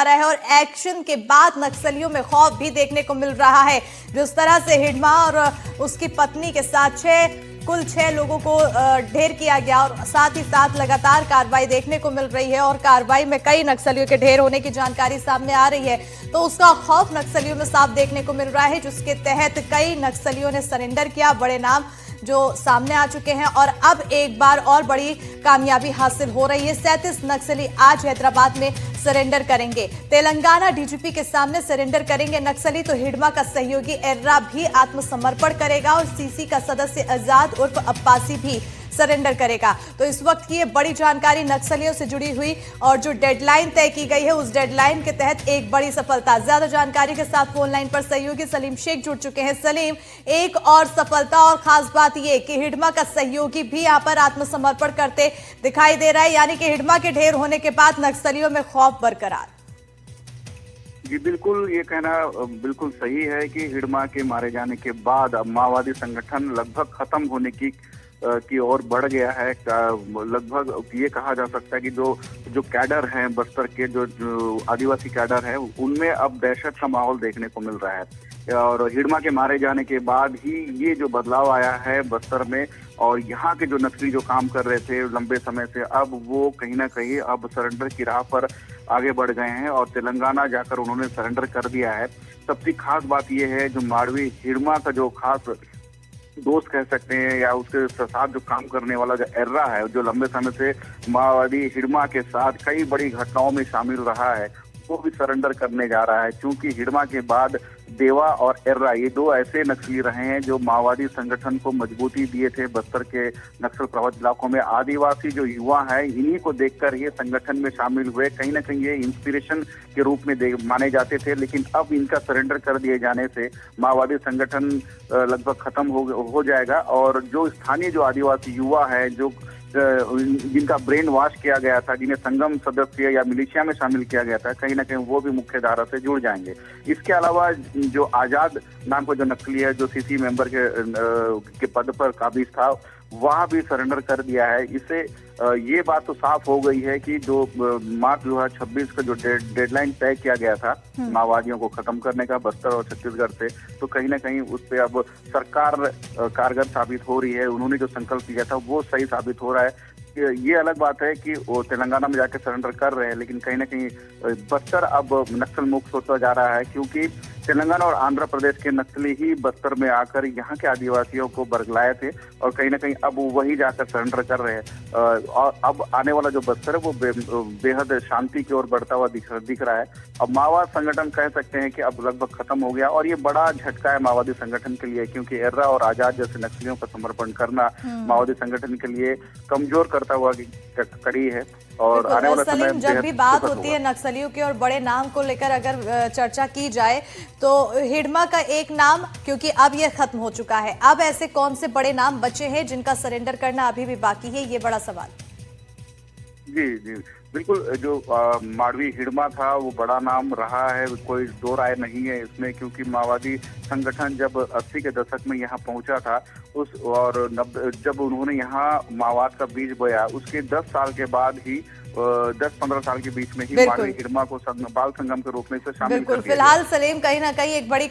रहा है और एक्शन के बाद नक्सलियों में खौफ भी देखने को मिल रहा है। जिस तरह से हिडमा और उसकी पत्नी के साथ कुल 6 लोगों को ढेर किया गया और साथ ही साथ लगातार कार्रवाई देखने को मिल रही है और कार्रवाई में कई नक्सलियों के ढेर होने की जानकारी सामने आ रही है, तो उसका खौफ नक्सलियों में साफ देखने को मिल रहा है, जिसके तहत कई नक्सलियों ने सरेंडर किया। बड़े नाम जो सामने आ चुके हैं और अब एक बार और बड़ी कामयाबी हासिल हो रही है। 37 नक्सली आज हैदराबाद में सरेंडर करेंगे। तेलंगाना डीजीपी के सामने सरेंडर करेंगे नक्सली, तो हिडमा का सहयोगी एर्रा भी आत्मसमर्पण करेगा और सीसी का सदस्य आजाद उर्फ अब्बासी भी सरेंडर करेगा। तो इस वक्त की ये बड़ी जानकारी नक्सलियों से जुड़ी हुई और जो डेडलाइन तय की गई है उस डेडलाइन के तहत एक बड़ी सफलता। ज्यादा जानकारी के साथ फोन लाइन पर सहयोगी सलीम शेख जुड़ चुके हैं। सलीम, एक और सफलता और खास बात ये कि हिडमा का सहयोगी भी यहाँ पर आत्मसमर्पण करते दिखाई दे रहा है, यानी कि हिडमा के ढेर होने के बाद नक्सलियों में खौफ बरकरार। जी बिल्कुल, ये कहना बिल्कुल सही है कि हिडमा के मारे जाने के बाद अब माओवादी संगठन लगभग खत्म होने की ओर बढ़ गया है। लगभग ये कहा जा सकता है कि जो कैडर हैं बस्तर के, जो आदिवासी कैडर है, उनमें अब दहशत का माहौल देखने को मिल रहा है और हिडमा के मारे जाने के बाद ही ये जो बदलाव आया है बस्तर में और यहाँ के जो नक्सली जो काम कर रहे थे लंबे समय से, अब वो कहीं ना कहीं अब सरेंडर की राह पर आगे बढ़ गए हैं और तेलंगाना जाकर उन्होंने सरेंडर कर दिया है। सबसे खास बात यह है जो माड़वी हिडमा का जो खास दोस्त कह सकते हैं या उसके साथ जो काम करने वाला जो एर्रा है, जो लंबे समय से माओवादी हिडमा के साथ कई बड़ी घटनाओं में शामिल रहा है, वो भी सरेंडर करने जा रहा है। क्योंकि हिडमा के बाद देवा और एर्रा ये दो ऐसे नक्सली रहे हैं जो माओवादी संगठन को मजबूती दिए थे बस्तर के नक्सल प्रभावित इलाकों में। आदिवासी जो युवा है, इन्हीं को देखकर ये संगठन में शामिल हुए। कहीं ना कहीं ये इंस्पिरेशन के रूप में माने जाते थे, लेकिन अब इनका सरेंडर कर दिए जाने से माओवादी संगठन लगभग खत्म हो जाएगा और जो स्थानीय जो आदिवासी युवा है, जो जिनका ब्रेन वॉश किया गया था, जिन्हें संगम सदस्य या मिलिशिया में शामिल किया गया था, कहीं ना कहीं वो भी मुख्य धारा से जुड़ जाएंगे। इसके अलावा जो आजाद नाम का जो नक्सली है, जो सीसी मेंबर के पद पर काबिज था, वह भी सरेंडर कर दिया है। इससे ये बात तो साफ हो गई है कि जो मार्च 2026 का जो डेडलाइन तय किया गया था माओवादियों को खत्म करने का बस्तर और छत्तीसगढ़ से, तो कहीं ना कहीं उस पर अब सरकार कारगर साबित हो रही है। उन्होंने जो संकल्प किया था वो सही साबित हो रहा है। ये अलग बात है कि वो तेलंगाना में जाकर सरेंडर कर रहे हैं, लेकिन कहीं ना कहीं बस्तर अब नक्सल मुक्त होता जा रहा है, क्योंकि तेलंगाना और आंध्र प्रदेश के नक्सली ही बस्तर में आकर यहाँ के आदिवासियों को बरगलाए थे और कहीं ना कहीं अब वही जाकर सरेंडर कर रहे हैं। और अब आने वाला जो बस्तर है वो बेहद शांति की ओर बढ़ता हुआ दिख रहा है। अब माओवादी संगठन कह सकते हैं कि अब लगभग खत्म हो गया और ये बड़ा झटका है माओवादी संगठन के लिए, क्योंकि एर्रा और आजाद जैसे नक्सलियों का समर्पण करना माओवादी संगठन के लिए कमजोर करता हुआ कड़ी है। और आने वाला समय जब भी बात होती है नक्सलियों के और बड़े नाम को लेकर अगर चर्चा की जाए तो हिडमा का एक नाम, क्योंकि अब यह खत्म हो चुका है, अब ऐसे कौन से बड़े नाम बचे हैं जिनका सरेंडर करना अभी भी बाकी है, ये बड़ा सवाल। जी बिल्कुल, जो माड़वी हिडमा था वो बड़ा नाम रहा है, कोई दो राय नहीं है इसमें, क्योंकि माओवादी संगठन जब 80 के दशक में यहाँ पहुंचा था जब उन्होंने यहाँ माओवाद का बीज बोया, उसके 10 साल के बाद ही 10-15 साल के बीच में ही माड़वी हिडमा को बाल संगम के रूप में इसे शामिल कर दिया। फिलहाल सलीम, कहीं ना कहीं एक बड़ी